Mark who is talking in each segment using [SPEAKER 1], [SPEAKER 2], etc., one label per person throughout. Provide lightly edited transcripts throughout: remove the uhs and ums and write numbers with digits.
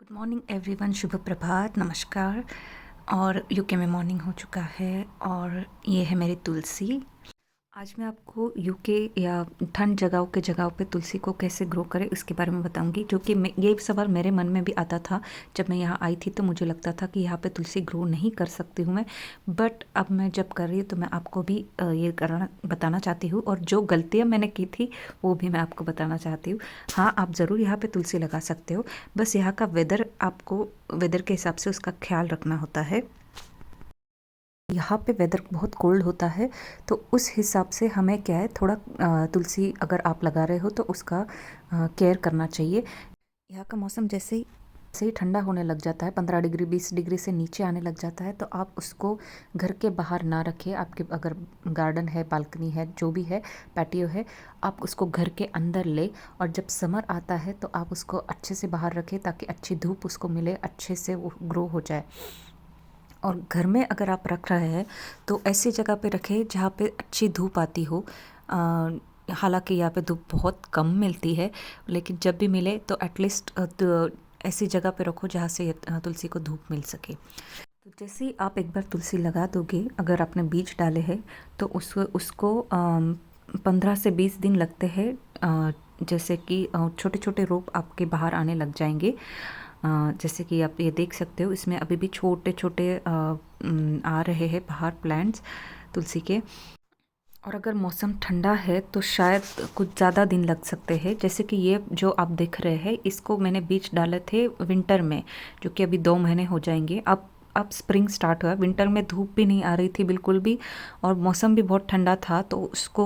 [SPEAKER 1] Good morning everyone, शुभ प्रभात, नमस्कार। और UK में मॉर्निंग हो चुका है और ये है मेरी तुलसी। आज मैं आपको यूके या ठंड जगहों पे तुलसी को कैसे ग्रो करें इसके बारे में बताऊंगी, जो कि ये सवाल मेरे मन में भी आता था जब मैं यहाँ आई थी। तो मुझे लगता था कि यहाँ पे तुलसी ग्रो नहीं कर सकती हूँ मैं, बट अब मैं जब कर रही हूँ तो मैं आपको भी ये करना बताना चाहती हूँ, और जो गलतियाँ मैंने की थी वो भी मैं आपको बताना चाहती हूँ। हाँ, आप ज़रूर यहाँ पे तुलसी लगा सकते हो, बस यहाँ का वेदर के हिसाब से उसका ख्याल रखना होता है। यहाँ पे वेदर बहुत कोल्ड होता है, तो उस हिसाब से हमें क्या है, थोड़ा तुलसी अगर आप लगा रहे हो तो उसका केयर करना चाहिए। यहाँ का मौसम जैसे ही ठंडा होने लग जाता है, 15 डिग्री 20 डिग्री से नीचे आने लग जाता है, तो आप उसको घर के बाहर ना रखें। आपके अगर गार्डन है, बालकनी है, जो भी है, पैटियो है, आप उसको घर के अंदर ले। और जब समर आता है तो आप उसको अच्छे से बाहर रखें ताकि अच्छी धूप उसको मिले, अच्छे से वो ग्रो हो जाए। और घर में अगर आप रख रहे हैं तो ऐसी जगह पे रखें जहाँ पे अच्छी धूप आती हो। हालांकि यहाँ पे धूप बहुत कम मिलती है, लेकिन जब भी मिले तो एटलीस्ट ऐसी जगह पे रखो जहाँ से तुलसी को धूप मिल सके। तो जैसे ही आप एक बार तुलसी लगा दोगे, अगर आपने बीज डाले हैं तो उसको 15 से 20 दिन लगते हैं। जैसे कि छोटे छोटे रोप आपके बाहर आने लग जाएंगे। जैसे कि आप ये देख सकते हो, इसमें अभी भी छोटे छोटे आ रहे हैं बाहर प्लांट्स तुलसी के। और अगर मौसम ठंडा है तो शायद कुछ ज़्यादा दिन लग सकते हैं। जैसे कि ये जो आप देख रहे हैं, इसको मैंने बीज डाले थे विंटर में, जो कि अभी 2 महीने हो जाएंगे। अब स्प्रिंग स्टार्ट हुआ। विंटर में धूप भी नहीं आ रही थी बिल्कुल भी, और मौसम भी बहुत ठंडा था, तो उसको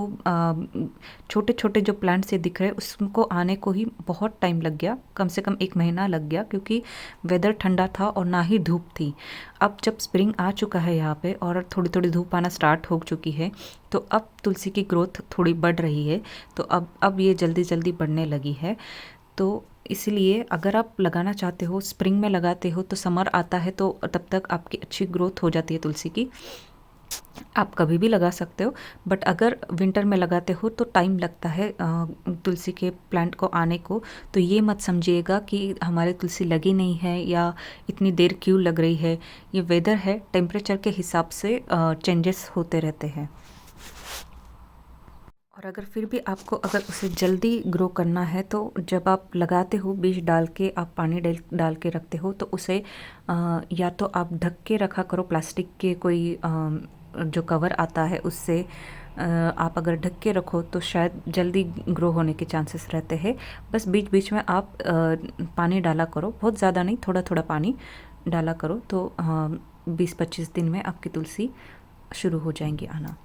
[SPEAKER 1] छोटे छोटे जो प्लांट्स ये दिख रहे हैं उसको आने को ही बहुत टाइम लग गया, कम से कम 1 महीना लग गया, क्योंकि वेदर ठंडा था और ना ही धूप थी। अब जब स्प्रिंग आ चुका है यहाँ पे और थोड़ी थोड़ी धूप आना स्टार्ट हो चुकी है, तो अब तुलसी की ग्रोथ थोड़ी बढ़ रही है। तो अब ये जल्दी जल्दी बढ़ने लगी है। तो इसलिए अगर आप लगाना चाहते हो, स्प्रिंग में लगाते हो, तो समर आता है तो तब तक आपकी अच्छी ग्रोथ हो जाती है तुलसी की। आप कभी भी लगा सकते हो, बट अगर विंटर में लगाते हो तो टाइम लगता है तुलसी के प्लांट को आने को। तो ये मत समझिएगा कि हमारे तुलसी लगी नहीं है या इतनी देर क्यों लग रही है। ये वेदर है, टेम्परेचर के हिसाब से चेंजेस होते रहते हैं। और अगर फिर भी आपको अगर उसे जल्दी ग्रो करना है, तो जब आप लगाते हो बीज डाल के, आप पानी डाल के रखते हो, तो उसे या तो आप ढक के रखा करो, प्लास्टिक के कोई जो कवर आता है उससे। आप अगर ढक के रखो तो शायद जल्दी ग्रो होने के चांसेस रहते हैं। बस बीच बीच में आप पानी डाला करो, बहुत ज़्यादा नहीं, थोड़ा थोड़ा पानी डाला करो, तो 20-25 दिन में आपकी तुलसी शुरू हो जाएंगी आना।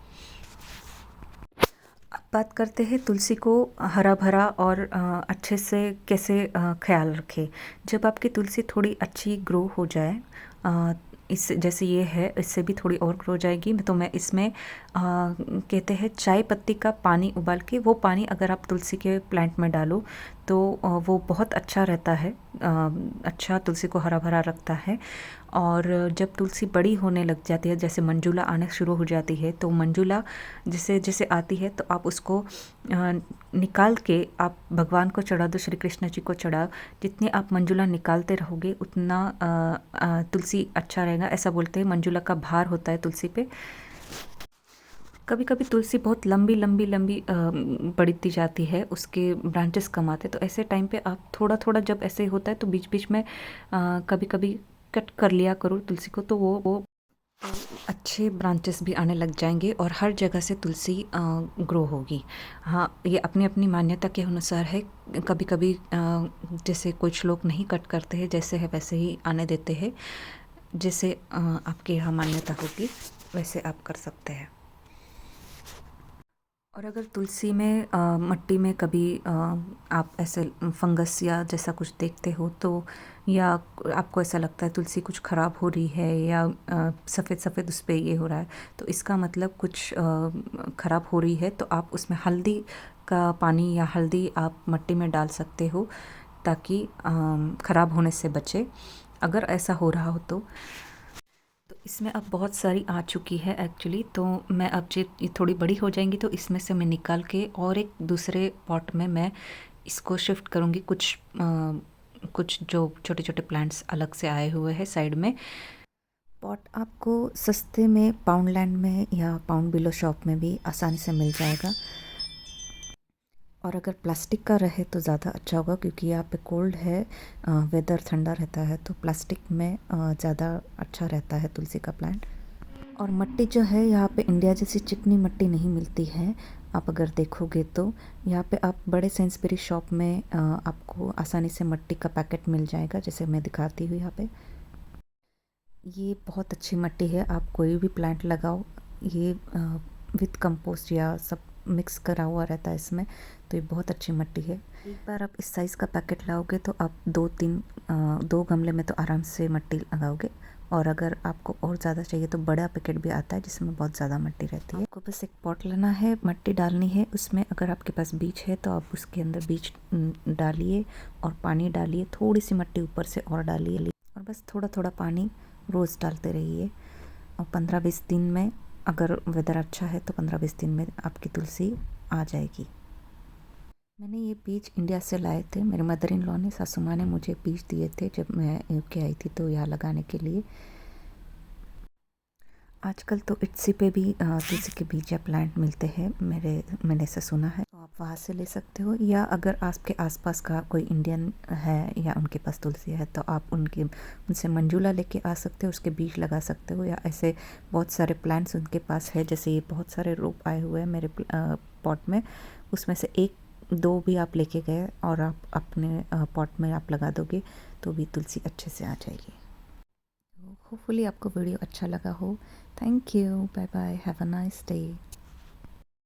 [SPEAKER 1] अब बात करते हैं तुलसी को हरा भरा और अच्छे से कैसे ख्याल रखें। जब आपकी तुलसी थोड़ी अच्छी ग्रो हो जाए, इस जैसे ये है, इससे भी थोड़ी और ग्रो हो जाएगी, तो मैं इसमें कहते हैं चाय पत्ती का पानी उबाल के, वो पानी अगर आप तुलसी के प्लांट में डालो तो वो बहुत अच्छा रहता है। अच्छा तुलसी को हरा भरा रखता है। और जब तुलसी बड़ी होने लग जाती है, जैसे मंजुला आने शुरू हो जाती है, तो मंजुला जैसे जैसे आती है तो आप उसको निकाल के आप भगवान को चढ़ा दो, श्री कृष्ण जी को चढ़ाओ। जितनी आप मंजुला निकालते रहोगे उतना तुलसी अच्छा रहेगा। ऐसा बोलते हैं, मंजुला का भार होता है तुलसी पे। कभी कभी तुलसी बहुत लंबी लंबी लंबी बढ़ती जाती है, उसके ब्रांचेस कम आते, तो ऐसे टाइम पे आप थोड़ा थोड़ा, जब ऐसे होता है तो बीच बीच में कभी कभी कट कर लिया करो तुलसी को, तो वो अच्छे ब्रांचेस भी आने लग जाएंगे और हर जगह से तुलसी ग्रो होगी। हाँ, ये अपनी अपनी मान्यता के अनुसार है। कभी कभी जैसे कुछ लोग नहीं कट करते हैं, जैसे है वैसे ही आने देते हैं। जैसे आपके यहाँ मान्यता होगी वैसे आप कर सकते हैं। और अगर तुलसी में मिट्टी में कभी आप ऐसे फंगस या जैसा कुछ देखते हो, तो या आपको ऐसा लगता है तुलसी कुछ ख़राब हो रही है, या सफ़ेद सफ़ेद उस पर ये हो रहा है, तो इसका मतलब कुछ ख़राब हो रही है, तो आप उसमें हल्दी का पानी या हल्दी आप मिट्टी में डाल सकते हो, ताकि ख़राब होने से बचे, अगर ऐसा हो रहा हो तो। इसमें अब बहुत सारी आ चुकी है एक्चुअली, तो मैं अब ये थोड़ी बड़ी हो जाएंगी तो इसमें से मैं निकाल के और एक दूसरे पॉट में मैं इसको शिफ्ट करूँगी। कुछ कुछ जो छोटे छोटे प्लांट्स अलग से आए हुए हैं साइड में। पॉट आपको सस्ते में पाउंडलैंड में या पाउंड बिलो शॉप में भी आसानी से मिल जाएगा। और अगर प्लास्टिक का रहे तो ज़्यादा अच्छा होगा, क्योंकि यहाँ पे कोल्ड है, वेदर ठंडा रहता है, तो प्लास्टिक में ज़्यादा अच्छा रहता है तुलसी का प्लांट। और मिट्टी जो है यहाँ पे इंडिया जैसी चिकनी मिट्टी नहीं मिलती है। आप अगर देखोगे तो यहाँ पे आप बड़े सेंसबेरी शॉप में आपको आसानी से मिट्टी का पैकेट मिल जाएगा, जैसे मैं दिखाती हूँ यहाँ पे। ये बहुत अच्छी मिट्टी है, आप कोई भी प्लांट लगाओ, ये विथ कंपोस्ट या सब मिक्स करा हुआ रहता है इसमें, तो ये बहुत अच्छी मिट्टी है। एक बार आप इस साइज़ का पैकेट लाओगे तो आप 2 गमले में तो आराम से मिट्टी लगाओगे। और अगर आपको और ज़्यादा चाहिए तो बड़ा पैकेट भी आता है जिसमें बहुत ज़्यादा मिट्टी रहती है। आपको बस एक पॉट लेना है, मिट्टी डालनी है उसमें। अगर आपके पास बीज है तो आप उसके अंदर बीज डालिए और पानी डालिए, थोड़ी सी मिट्टी ऊपर से और डालिए, और बस थोड़ा थोड़ा पानी रोज़ डालते रहिए। और 15-20 दिन में, अगर वेदर अच्छा है तो 15-20 दिन में आपकी तुलसी आ जाएगी। मैंने ये बीज इंडिया से लाए थे, मेरे मदर इन लॉ ने, सासू माँ ने मुझे बीज दिए थे जब मैं यूके आई थी, तो यहाँ लगाने के लिए। आजकल तो इट्सी पे भी तुलसी के बीज या प्लांट मिलते हैं, मैंने ऐसा सुना है, तो आप वहाँ से ले सकते हो। या अगर आपके आसपास का कोई इंडियन है या उनके पास तुलसी है तो आप उनसे मंजूला लेके आ सकते हो, उसके बीज लगा सकते हो। या ऐसे बहुत सारे प्लांट्स उनके पास है, जैसे ये बहुत सारे रोप आए हुए हैं मेरे पॉट में, उसमें से 1-2 भी आप लेके गए और आप अपने पॉट में आप लगा दोगे तो भी तुलसी अच्छे से आ जाएगी। होपफुली आपको वीडियो अच्छा लगा हो। Thank you, bye bye, have a nice day.